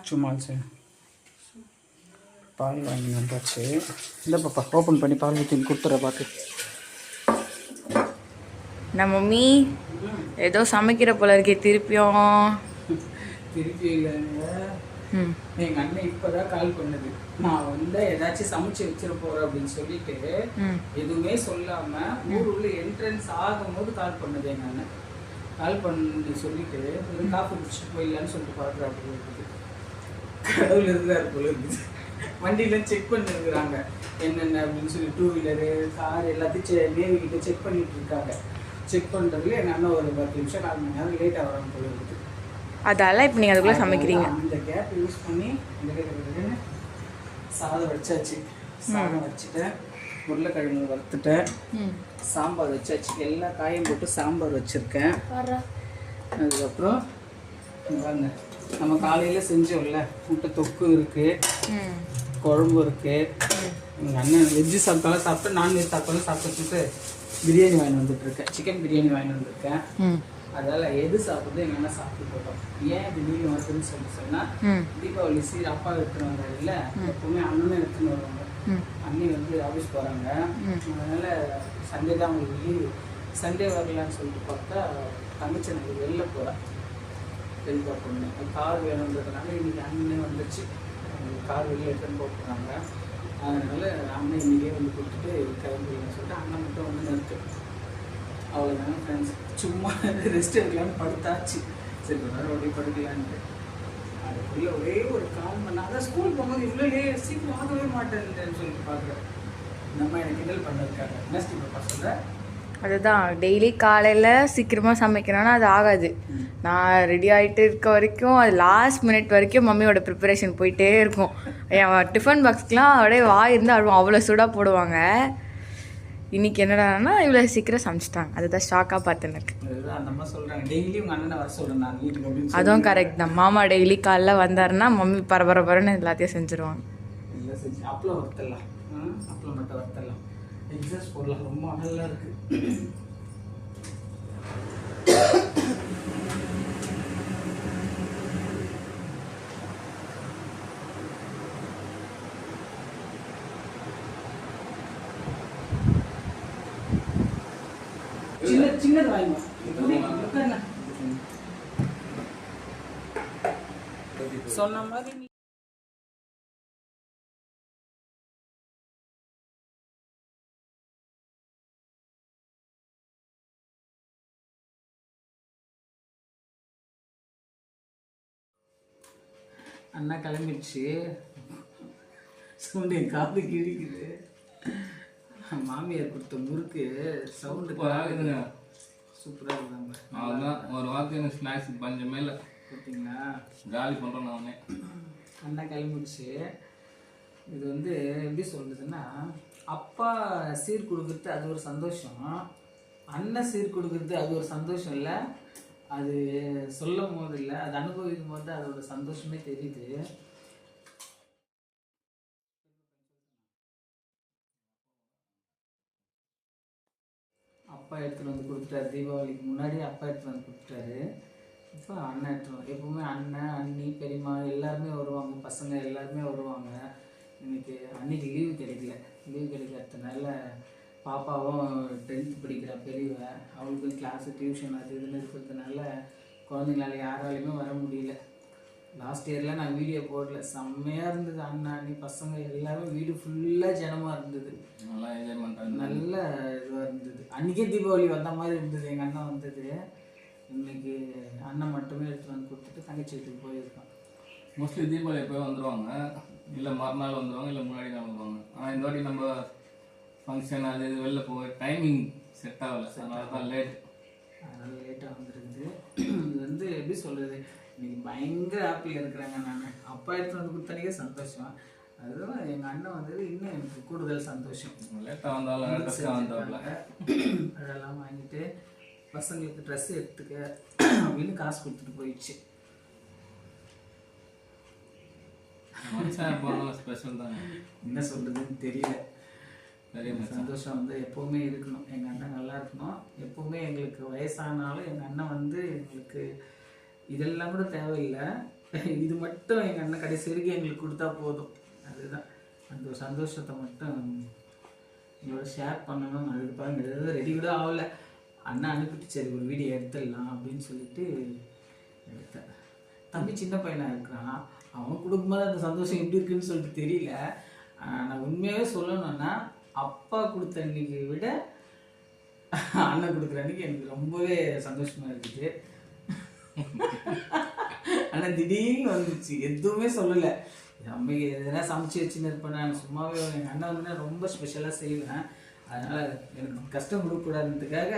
சும்மா சரி பால் வாங்கி வந்தாச்சு. இல்லை பாப்பா ஓப்பன் பண்ணி பால் ஊற்றி கொடுத்துட்ற பார்த்து. நம்ம மம்மி ஏதோ சமைக்கிற போல இருக்கே திருப்பியும். திருப்பி இல்லைங்க, எங்கள் அண்ணன் இப்போதான் கால் பண்ணுது. நான் வந்து ஏதாச்சும் சமைச்சு வச்சிட போகிறேன் அப்படின்னு சொல்லிட்டு எதுவுமே சொல்லாமல் ஊருள்ள என்ட்ரன்ஸ் ஆகும்போது கால் பண்ணுது எங்கள் அண்ணன். கால் பண்ணி சொல்லிட்டு ஒரு காஃபி குடிச்சிட்டு போயிடலான்னு சொல்லிட்டு பார்க்குறா. அப்படி இருக்குது கடவுள் இருந்தார் போல இருக்குது. வண்டியெலாம் செக் பண்ணிருக்கிறாங்க என்னென்ன அப்படின்னு சொல்லி, 2 வீலரு கார் எல்லாத்தையும் நேவிக்கிட்ட செக் பண்ணிட்டு இருக்காங்க. செக் பண்ணுறதுல எங்கள் அண்ணன் ஒரு 10 நிமிஷம் 4 மணி நேரம் லேட்டாக வராமல் போல இருக்குது. அதால இப்போ நீங்கள் அதுக்குள்ளே சமைக்கிறீங்க. அந்த கேப் யூஸ் பண்ணி இந்த சாதம் வச்சாச்சு. சாதம் வச்சுட்டேன், உருளைக்கிழங்கு வறுத்துட்டேன், சாம்பார் வச்சாச்சு. எல்லா காயும் போட்டு சாம்பார் வச்சுருக்கேன். அதுக்கப்புறம் வாங்க, நம்ம காலையில் செஞ்சோம்ல முட்டை தொக்கு இருக்குது, குழம்பு இருக்குது. எங்கள் அண்ணன் வெஜ்ஜு சாப்பிட்டாலும் சாப்பிட்டு நான்வெஜ் சாப்பிட்டாலும் சாப்பிட்டுட்டு பிரியாணி வாங்கிட்டு வந்துட்டுருக்கேன். சிக்கன் பிரியாணி வாங்கிட்டு வந்திருக்கேன். அதனால் எது சாப்பிட்றது எங்கள் அண்ணன் சாப்பிட்டு போட்டோம். ஏன் இது நீங்கள் வருதுன்னு சொன்னால், தீபாவளி சீர் அப்பா எடுத்துன்னு வந்தார் இல்லை, எப்பவுமே அண்ணனும் எடுத்துன்னு வருவாங்க. அண்ணி வந்து ஆஃபீஸ் போகிறாங்க, அதனால் சண்டே தான் அவங்களுக்கு லீவு. சண்டே வரலான்னு சொல்லிட்டு பார்த்தா தங்கச்சி எனக்கு வெளில போகிறேன். பெரியப்பா பொண்ணு கார் வேணுன்றதுனால இன்றைக்கி அண்ணனே வந்துச்சு. கார் வெளியே எடுத்துன்னு போக போகிறாங்க. அதனால் அண்ணன் இன்றைக்கே வந்து கொடுத்துட்டு கிளம்பிடுன்னு சொல்லிட்டு அண்ணன் மட்டும் வந்து நிறுத்து. அவ்வளோதாங்க ஃப்ரெண்ட்ஸ், சும்மா ரெஸ்ட் எடுக்கலான்னு படுத்தாச்சு. சரி கொஞ்சம் அப்படியே படுக்கலான்ட்டு அதுக்குள்ளே ஒரே ஒரு 4 மணி நேரம் ஸ்கூல் போகும்போது இவ்வளோ சீக்கிரம் ஆகவே மாட்டேன்னு சொல்லிட்டு பார்க்குறேன். நம்ம எனக்கு கிண்டல் பண்ணுறதுக்காக என்ன ஸ்டீப்பா சொல்கிறேன். அதுதான் டெய்லி காலையில் சீக்கிரமாக சமைக்கணும்னா அது ஆகாது. நான் ரெடி ஆகிட்டு இருக்க வரைக்கும் அது லாஸ்ட் மினிட் வரைக்கும் மம்மியோட ப்ரிப்பரேஷன் போயிட்டே இருக்கும். என் டிஃபன் பாக்ஸ்க்கெலாம் அப்படியே வாய் இருந்து அழுவோம், அவ்வளோ சூடாக போடுவாங்க. இன்னைக்கு என்னடானா இவ்வளோ சீக்கிரம் சமைச்சிட்டாங்க, அதுதான் ஷாக்காக பார்த்தேன் எனக்கு. அதுவும் கரெக்ட் தான். மாமா டெய்லி காலைல வந்தாருன்னா மம்மி பரபரன்னு எல்லாத்தையும் செஞ்சுருவாங்க. எக்ஸாஸ்ட் போடலாம், ரொம்ப அனலாக இருக்குது. சின்னது வாங்க சொன்ன மாதிரி. அண்ணா கிளம்பிடுச்சு. சவுண்டு என் காது கிழிக்குது. மாமியார் கொடுத்த முறுக்கு சவுண்டு ஆகுதுங்க, சூப்பராக இருந்தாங்க. அதுதான் ஒரு வாரத்துக்கு ஸ்நாக்ஸ் பஞ்சம் மேலே பார்த்தீங்களா, காலி பண்ணுறோம் நானே. அண்ணா கிளம்பிடுச்சு. இது வந்து எப்படி சொல்றதுன்னா, அப்பா சீர் கொடுக்குறது அது ஒரு சந்தோஷம், அண்ணன் சீர் கொடுக்குறது அது ஒரு சந்தோஷம் இல்லை. அது சொல்லும் போது இல்லை, அது அனுபவிக்கும் போது அதோட சந்தோஷமே தெரியுது. அப்பா எடுத்துகிட்டு வந்து கொடுத்துட்டாரு. தீபாவளிக்கு முன்னாடி அப்பா எடுத்துகிட்டு வந்து கொடுத்துட்டாரு. இப்போ அண்ணன் எடுத்துகிட்டு எப்பவுமே அண்ணன் அண்ணி பெரியம்மா எல்லாருமே வருவாங்க, பசங்க எல்லாருமே வருவாங்க. இன்னைக்கு அன்னைக்கு லீவு கிடைக்கல. லீவு கிடைக்கிறதுனால பாப்பாவும் 10th படிக்கிற பெரியவ, அவளுக்கும் கிளாஸு டியூஷன் அது இதுன்னு இருக்கிறதுனால குழந்தைங்களால யாராலையுமே வர முடியல. லாஸ்ட் இயரில் நான் வீடியோ போடல, செம்மையாக இருந்தது. அண்ணா அண்ணி பசங்க எல்லாரும் வீடு ஃபுல்லாக ஜனமாக இருந்தது, நல்லா என்ஜாய் பண்ணுறாங்க, நல்ல இதுவாக இருந்தது. அன்றைக்கே தீபாவளி வந்த மாதிரி இருந்தது. எங்கள் அண்ணன் வந்தது. இன்னைக்கு அண்ணன் மட்டுமே எடுத்து வந்து கொடுத்துட்டு தங்கச்சி வீட்டுக்கு போயிருக்கான். மோஸ்ட்லி தீபாவளி எப்போ வந்துடுவாங்க, இல்லை மறுநாள் வந்துடுவாங்க, இல்லை முன்னாடி நாள் வந்துடுவாங்க. ஆனால் இந்த வாட்டி நம்ம ஃபங்க்ஷன் அது இது வெளில போக டைமிங் செட் ஆகலை, அதனால தான் அதனால் லேட்டாக வந்துருக்குது. இது வந்து எப்படி சொல்கிறது, இன்னைக்கு பயங்கர ஹாப்பியில் இருக்கிறாங்க. நான் அப்பா எடுத்து வந்து கொடுத்தனே சந்தோஷம், அதுதான் எங்கள் அண்ணன் வந்தது இன்னும் எனக்கு கூடுதல் சந்தோஷம். லேட்டாக வந்தாலும் அதெல்லாம் வாங்கிட்டு பசங்களுக்கு ட்ரெஸ் எடுத்துக்க அப்படின்னு காசு கொடுத்துட்டு போயிடுச்சு. ஸ்பெஷல் தான், என்ன சொல்கிறதுன்னு தெரியல. சந்தோஷம் வந்து எப்போவுமே இருக்கணும். எங்கள் அண்ணன் நல்லா இருக்கணும் எப்போவுமே. எங்களுக்கு வயசானாலும் எங்கள் அண்ணன் வந்து எங்களுக்கு இதெல்லாம் கூட தேவையில்லை, இது மட்டும் எங்கள் அண்ணன் கடைசி வரைக்கும் எங்களுக்கு கொடுத்தா போதும். அதுதான் அந்த ஒரு சந்தோஷத்தை மட்டும் எங்களோட ஷேர் பண்ணணும். அது பாருங்க எதாவது ரெடி கூட ஆகலை, அண்ணன் அனுப்பிட்டு சரி ஒரு வீடியோ எடுத்துடலாம் அப்படின்னு சொல்லிட்டு எடுத்தேன். தம்பி சின்ன பையனாக இருக்கிறான், அவன் கொடுக்கும்போது அந்த சந்தோஷம் எப்படி இருக்குன்னு சொல்லிட்டு தெரியல. நான் உண்மையாகவே சொல்லணும்னா அப்பா கொடுத்த அன்னைக்கு விட அண்ணன் கொடுக்குற அன்னைக்கு எனக்கு ரொம்பவே சந்தோஷமாக இருக்குது. ஆனால் திடீர்னு வந்துச்சு, எதுவுமே சொல்லலை. அம்மைக்கு எதனா சமைச்சு வச்சுன்னு இருப்பேன். நான் சும்மாவே எங்கள் அண்ணன் வந்து ரொம்ப ஸ்பெஷலாக செய்வேன். அதனால் எனக்கு கஷ்டம் கொடுக்கக்கூடாதுன்றதுக்காக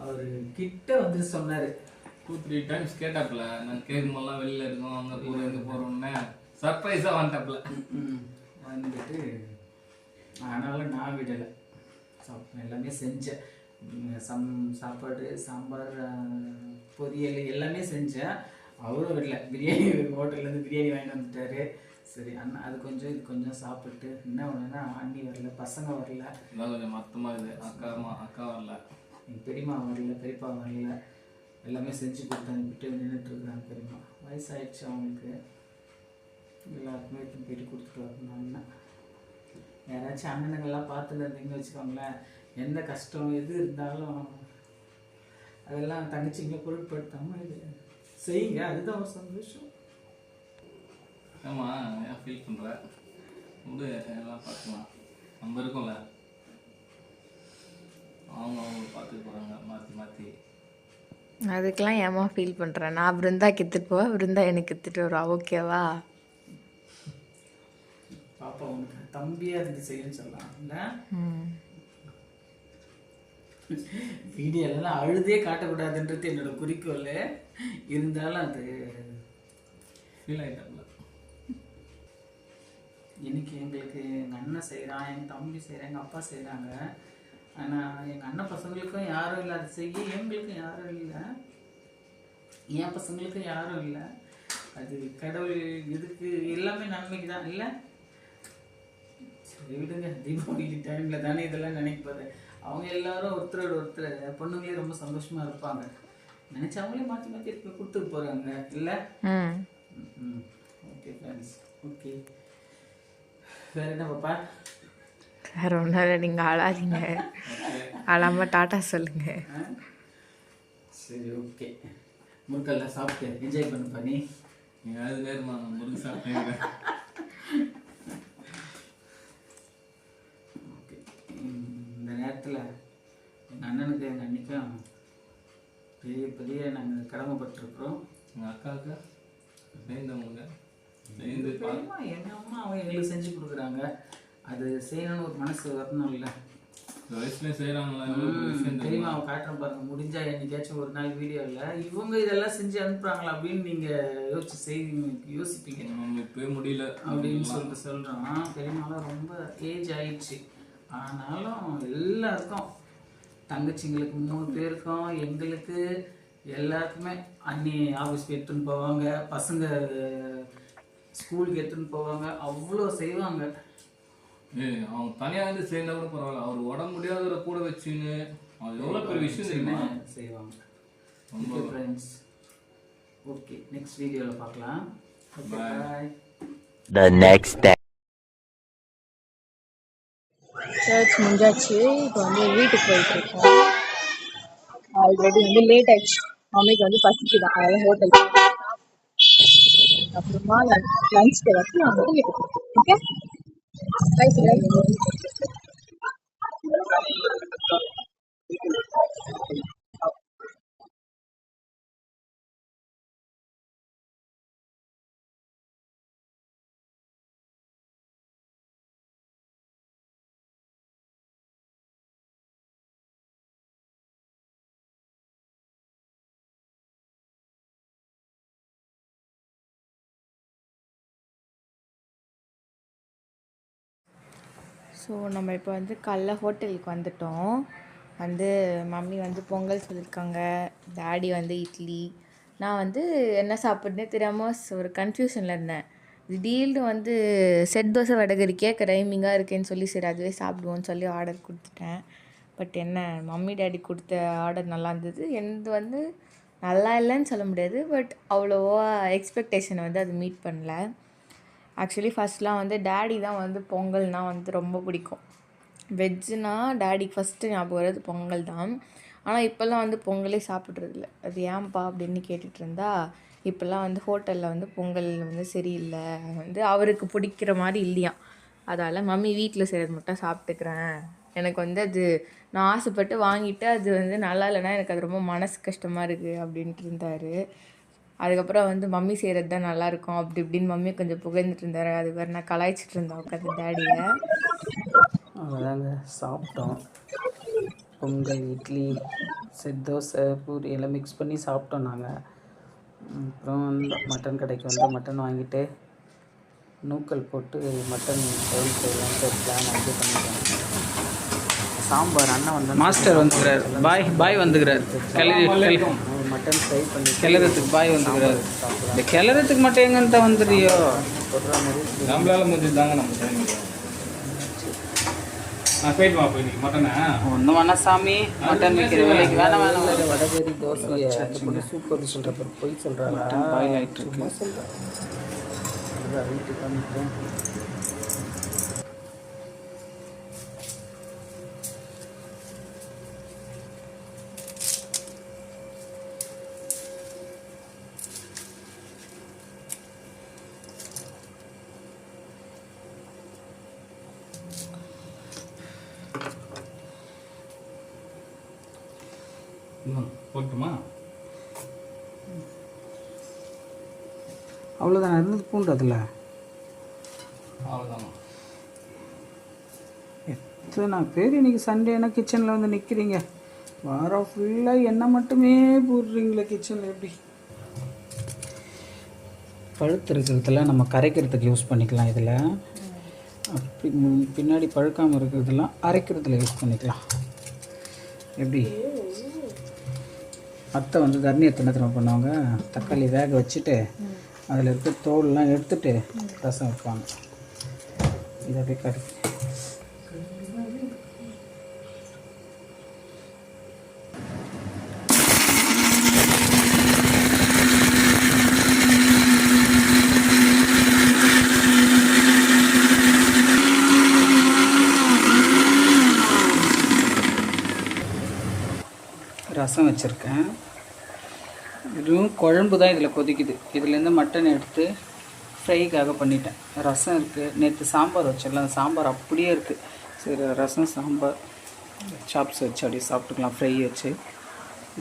அவர் கிட்ட வந்துட்டு சொன்னார். 2-3 டைம்ஸ் கேட்டாப்புல. நான் கேட்கும்போதெல்லாம் வெளியில் இருக்கோம், அங்கே போகிறோம் இங்கே போகிறோன்னே சர்ப்ரைஸாக வந்துட்டாப்புல. வந்துட்டு அதனால் நான் விடலை, எல்லாமே செஞ்சேன். சாப்பாடு, சாம்பார், பொரியல் எல்லாமே செஞ்சேன். அவரும் விடல. பிரியாணி ஹோட்டல்லேருந்து பிரியாணி வாங்கிட்டு வந்துட்டாரு. சரி அண்ணா அது கொஞ்சம் இது கொஞ்சம் சாப்பிட்டு என்ன ஒன்றுனா அண்ணி வரல, பசங்க வரல, இதான் கொஞ்சம் மொத்தமாக இது. அக்கா வரல, எங்கள் பெரியம்மா வரல, பெரியப்பா வரல. எல்லாமே செஞ்சு கொடுத்து அனுப்பிட்டு நின்றுட்டுருக்குறாங்க. பெரியம்மா வயசாகிடுச்சு அவங்களுக்கு. எல்லாருக்குமே எடுத்து போயிட்டு கொடுத்துட்டு வரணும். அண்ணன் யாராச்சும் அண்ணனுங்கள்லாம் பார்த்துட்டு இருந்தீங்கன்னு வச்சுக்கோங்களேன், எந்த கஷ்டம் எது இருந்தாலும் அதெல்லாம் தங்கச்சிங்க பொருட்படுத்தாமல் இது செய்யுங்க, அதுதான் ஒரு சந்தோஷம். ஆமாம் ஏன் ஃபீல் பண்ணுற? விடு, எல்லாம் பார்த்துக்கலாம். நம்ம இருக்கோம்ல, அவங்க பார்த்துட்டு போகிறாங்க மாற்றி மாற்றி. அதுக்கெல்லாம் ஏமா ஃபீல் பண்ணுறேன்? நான் பிருந்தாக்கு எடுத்துகிட்டு போவேன், பிருந்தா எனக்கு எடுத்துகிட்டு வருவா. ஓகேவா? பாப்பா உனக்கு தம்பியாக இருந்து செய்யன்னு சொல்லலாம் இல்லை? வீடியோலாம் அழுதே காட்டக்கூடாதுன்றது என்னோட குறிக்கோள். இருந்தாலும் அது ஃபீல் ஆகிட்டாப்புல. இன்னைக்கு எங்களுக்கு எங்கள் அண்ணன் செய்கிறான், எங்கள் தம்பி செய்கிறான், எங்கள் அப்பா செய்கிறாங்க. ஆனால் எங்கள் அண்ணன் பசங்களுக்கும் யாரும் இல்லை, அது செய்ய எங்களுக்கும் யாரும் இல்லை, என் பசங்களுக்கும் யாரும் இல்லை. அது கடவுள் இதுக்கு எல்லாமே நன்மைக்கு தான் இல்லை. சரி விடுங்க, தீபாவளி டைமில் தானே இதெல்லாம் நினைப்பாரு. அவங்க எல்லாரும் ஒருத்தரோட ஒருத்தர் பொண்ணுங்களே ரொம்ப சந்தோஷமாக இருப்பாங்க. நினச்சவங்களே மாற்றி மாற்றி இருக்க கொடுத்துட்டு போகிறாங்க இல்லை? Okay friends, okay. வேறு என்ன பாப்பா? வேறு ஒன்றும் இல்லை, நீங்கள் அழாதீங்க. அழாமல் டாட்டா சொல்லுங்கள். சரி ஓகே. முறுக்கெல்லாம் சாப்பிட்டு என்ஜாய் பண்ணு பண்ணி. நீங்கள் அது நேரமா முருகு சாப்பிட்டேன். ஓகே, இந்த நேரத்தில் எங்கள் அண்ணனுக்கு எங்கள் அன்னிக்கும் பெரிய பெரிய நாங்கள் கடமைப்பட்டிருக்கிறோம். எங்கள் அக்காவுக்கு சேர்ந்தவங்க சேர்ந்து எங்கள் அம்மா அவங்க எங்களுக்கு செஞ்சு கொடுக்குறாங்க. அது செய்யணும்னு ஒரு மனசு வரணும் இல்லை? வயசுலேயும் செய்கிறாங்களா? தெரியுமா? அவன் காட்டுறேன் பாருங்க, முடிஞ்சா என்னைக்காச்சும் ஒரு நாள் வீடியோவில் இவங்க இதெல்லாம் செஞ்சு அனுப்புகிறாங்களா அப்படின்னு நீங்கள் யோசிப்பீங்க. நம்ம இப்போயே முடியல அப்படின்னு சொல்லிட்டு சொல்கிறோம். பெரியம்மாலாம் ரொம்ப ஏஜ் ஆயிடுச்சு. ஆனாலும் எல்லாருக்கும், தங்கச்சிங்களுக்கு 3 பேருக்கும், எங்களுக்கு எல்லாருக்குமே அண்ணி ஆஃபீஸ்க்கு எடுத்துன்னு போவாங்க, பசங்க ஸ்கூலுக்கு எடுத்துன்னு போவாங்க, அவ்வளோ செய்வாங்க. அவங்க தனியாக வந்து சேர்ந்தா கூட பரவாயில்ல, அவர் உடம்பு முடியாத கூட வச்சுன்னு அது எவ்வளோ பெரிய விஷயம் தெரியுமா செய்வாங்க. ஓகே ஃப்ரெண்ட்ஸ், ஓகே நெக்ஸ்ட் வீடியோவில் பார்க்கலாம். பாய். The next day. சர்ச் முடிஞ்சாச்சு. இப்போ வந்து வீட்டுக்கு போயிட்டு இருக்கோம். ஆல்ரெடி வந்து லேட் ஆயிடுச்சு. மம்மிக்கு வந்து பசிக்குதான், அதனால ஹோட்டல் அப்புறமா லஞ்ச்க்கு வந்து நான் வந்து வீட்டுக்கு போகிறேன். Okay bye. ஸோ நம்ம இப்போ வந்து காலைல ஹோட்டலுக்கு வந்துட்டோம். வந்து மம்மி வந்து பொங்கல் சொல்லியிருக்காங்க, டாடி வந்து இட்லி. நான் வந்து என்ன சாப்பிட்னே தெரியாமல் ஒரு கன்ஃபியூஷனில் இருந்தேன். திடீர்னு வந்து செட் தோசை வடகரி கேட்க ரைமிங்காக இருக்கேன்னு சொல்லி சரி அதுவே சாப்பிடுவோன்னு சொல்லி ஆர்டர் கொடுத்துட்டேன். பட் என்ன, மம்மி டாடி கொடுத்த ஆர்டர் நல்லா இருந்தது. என்னது வந்து நல்லா இல்லைன்னு சொல்ல முடியாது, பட் அவ்வளோவா எக்ஸ்பெக்டேஷனை வந்து அது மீட் பண்ணல. ஆக்சுவலி ஃபஸ்ட்லாம் வந்து டேடி தான் வந்து பொங்கல்னால் வந்து ரொம்ப பிடிக்கும். வெஜ்ஜுனா டேடிக்கு ஃபஸ்ட்டு ஞாபகம் வர்றது பொங்கல் தான். ஆனால் இப்போல்லாம் வந்து பொங்கலே சாப்பிட்றதில்ல. அது ஏன்பா அப்படின்னு கேட்டுட்டு இருந்தா, இப்போல்லாம் வந்து ஹோட்டலில் வந்து பொங்கல் வந்து சரியில்லை, வந்து அவருக்கு பிடிக்கிற மாதிரி இல்லையாம். அதால் மம்மி வீட்டில் செய்கிறது மட்டும் சாப்பிட்டுக்கிறேன், எனக்கு வந்து அது நான் ஆசைப்பட்டு வாங்கிட்டு அது வந்து நல்லா இல்லைன்னா எனக்கு அது ரொம்ப மனசு கஷ்டமாக இருக்குது அப்படின்ட்டு இருந்தார். அதுக்கப்புறம் வந்து மம்மி செய்கிறது தான் நல்லாயிருக்கும் அப்படி இப்படின்னு மம்மி கொஞ்சம் புகழ்ந்துட்டு இருந்தார். அது வேறு நான் கலாய்ச்சிட்டு இருந்தேன் உட்காந்து டேடியை. அவ்வளோதாங்க, சாப்பிட்டோம். பொங்கல், இட்லி, செட் தோசை, பூரி எல்லாம் மிக்ஸ் பண்ணி சாப்பிட்டோம் நாங்கள். அப்புறம் வந்தோம் மட்டன் கடைக்கு வந்து மட்டன் வாங்கிட்டு நூக்கல் போட்டு மட்டன் குழம்பு செய்யலான்ட்டு பிளான் இது பண்ணிட்டோம். சாம்பார் அண்ணன் வந்து மாஸ்டர் வந்துக்கிறார். பாய் வந்துக்கிறார். மட்டன் ஃப்ரை பண்ணி கிளறதுக்கு பாய் வந்துக்கிறார். இந்த கிளறதுக்கு மட்டும் எங்கன்ட்ட வந்துடுறியோ சொல்கிற மாதிரி நம்மளால முடிஞ்சுதாங்க நம்ம டைம். நான் போயிட்டு வா போய் மட்டனை ஒன்றும் வேணா சாமி, மட்டன் வைக்கிற வேலைக்கு வேணாம் வடகறி தோசை சூப்பர் சொல்கிறப்ப போய் சொல்கிறாங்க. பாயில் ஆகிட்டு இருக்கு வீட்டுக்கு வந்துட்டேன். போட்டுமா? அவ்வளோதான் இருந்தது பூண்டு அதில். அவ்வளோதாம்மா. எத்தனை பேர் இன்றைக்கி சண்டேனா கிச்சனில் வந்து நிற்கிறீங்க. வாரம் ஃபுல்லாக என்ன மட்டுமே போடுறீங்களே கிச்சனில். எப்படி பழுத்து இருக்கிறதுல நம்ம கரைக்கிறதுக்கு யூஸ் பண்ணிக்கலாம். இதில் அப்படி பின்னாடி பழுக்காமல் இருக்கிறதெல்லாம் அரைக்கிறதுல யூஸ் பண்ணிக்கலாம். எப்படி அத்தை வந்து தண்ணி எத்தனை தடவை பண்ணுவாங்க, தக்காளி வேக வச்சுட்டு அதில் இருக்க தோல்லாம் எடுத்துட்டு ரசம் வைப்பாங்க. இதை அப்படியே கறி ரசம் வச்சுருக்கேன். இதுவும் குழம்பு தான் இதில் கொதிக்குது. இதுலேருந்து மட்டன் எடுத்து ஃப்ரைக்காக பண்ணிட்டேன். ரசம் இருக்குது. நேற்று சாம்பார் வச்சிடலாம், அந்த சாம்பார் அப்படியே இருக்குது. சரி, ரசம் சாம்பார் சாப்ஸ் வச்சு அப்படியே சாப்பிட்டுக்கலாம் ஃப்ரை வச்சு.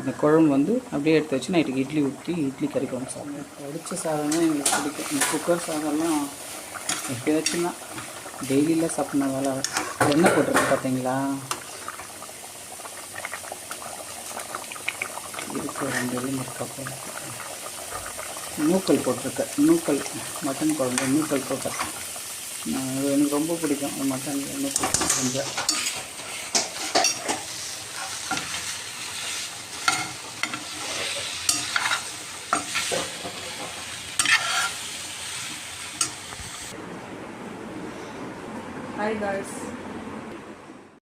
இந்த குழம்பு வந்து அப்படியே எடுத்து வச்சு நைட்டுக்கு இட்லி ஊற்றி இட்லி கறி குழம்பு சாப்பிடுவேன். அடித்த சாதம் தான் எங்களுக்கு பிடிக்கும். இந்த குக்கர் சாதம்லாம் எப்போயாச்சும் தான், டெய்லியில் சாப்பிட்ணும். வேலை எண்ணெய் போட்டிருக்கு பார்த்தீங்களா, இதுக்கு 2 எலுமிச்சை நூக்கல் போட்டிருக்கேன். நூக்கல் மட்டன் குழம்பு நூக்கல் போட்டேன். எனக்கு ரொம்ப பிடிக்கும் மட்டன் நூக்கல் செஞ்சேன். Hi guys.